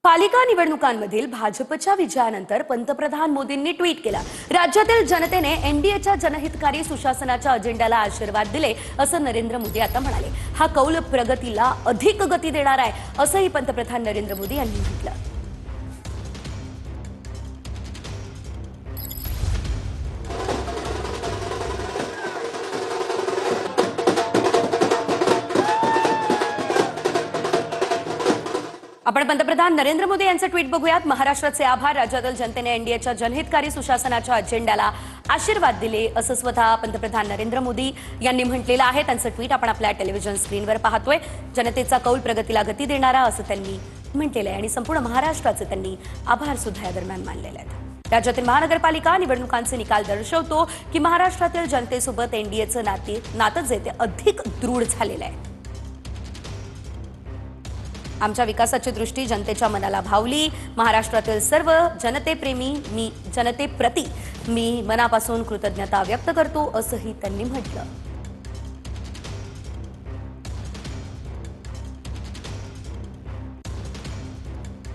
पालिका निवडणुकांमधील भाजपच्या विजयानंतर पंतप्रधान मोदींनी ट्विट केला, राज्यातील जनतेने एनडीएच्या जनहितकारी सुशासनाच्या अजेंड्याला आशीर्वाद दिले असं नरेंद्र मोदी आता म्हणाले। हा कौल प्रगतीला अधिक गती देणार आहे असंही पंतप्रधान नरेंद्र मोदी यांनी म्हटलं। आपण पंतप्रधान नरेंद्र मोदी यांचे ट्विट बघूयात। महाराष्ट्राचे आभार, राज्यातील जनतेने एनडीएच्या जनहितकारी सुशासनाच्या अजेंड्याला आशीर्वाद दिले असं स्वतः पंतप्रधान नरेंद्र मोदी यांनी म्हटलेलं आहे। त्यांचं ट्विट आपण आपल्या टेलिव्हिजन स्क्रीनवर पाहतोय। जनतेचा कौल प्रगतीला गती देणारा असं त्यांनी म्हटलेलं आहे आणि संपूर्ण महाराष्ट्राचे त्यांनी आभार सुद्धा या दरम्यान मानलेले आहेत। राज्यातील महानगरपालिका निवडणुकांचे निकाल दर्शवतो की महाराष्ट्रातील जनतेसोबत एनडीएचं नातं जे ते अधिक दृढ झालेलं आहे। आमच्या विकासाची दृष्टी जनतेच्या मनाला भावली। महाराष्ट्रातील सर्व जनतेप्रती मी मनापासून कृतज्ञता व्यक्त करतो असंही त्यांनी म्हटलं।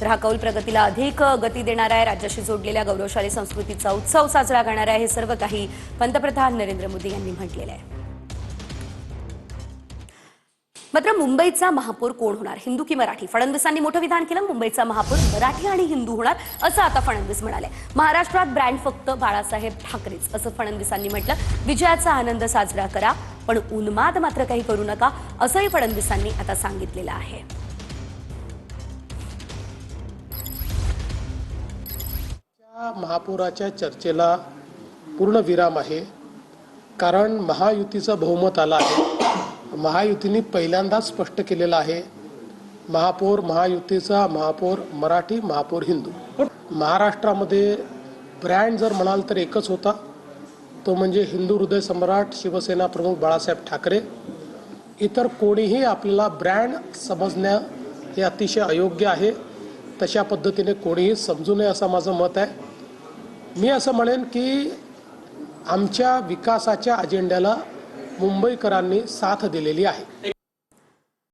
तर हा कौल प्रगतीला अधिक गती देणारा आहे, राज्याशी जोडलेल्या गौरवशाली संस्कृतीचा उत्सव साजरा करणार आहे, हे सर्व काही पंतप्रधान नरेंद्र मोदी यांनी म्हटलेलं आहे। मात्र मुंबईचा महापौर कोण होणार, हिंदू की मराठी? फडणवीसांनी मोठं विधान केलं। मुंबईचा महापौर मराठी आणि हिंदू होणार असं आता फडणवीस म्हणाले। महाराष्ट्रात ब्रँड फक्त बाळासाहेब ठाकरेच असं फडणवीसांनी म्हटलं। विजयाचा आनंद साजरा करा पण उन्माद मात्र काही करू नका असंही फडणवीसांनी आता सांगितलेलं आहे। महापौराच्या चर्चेला पूर्ण विराम आहे, कारण महायुतीचं बहुमत आलं आहे। महायुतीने पहिल्यांदाच स्पष्ट केलेलं आहे, महापौर महायुतीचा, महापौर मराठी, महापौर हिंदू। महाराष्ट्रामध्ये ब्रँड जर म्हणाल तर एकच होता, तो म्हणजे हिंदू हृदय सम्राट शिवसेना प्रमुख बाळासाहेब ठाकरे। इतर कोणीही आपल्याला ब्रँड समजणं हे अतिशय अयोग्य आहे। तशा पद्धतीने कोणीही समजू नये असं माझं मत आहे। मी असं म्हणेन की आमच्या विकासाच्या अजेंड्याला मुंबईकरांनी साथ दिलेली आहे।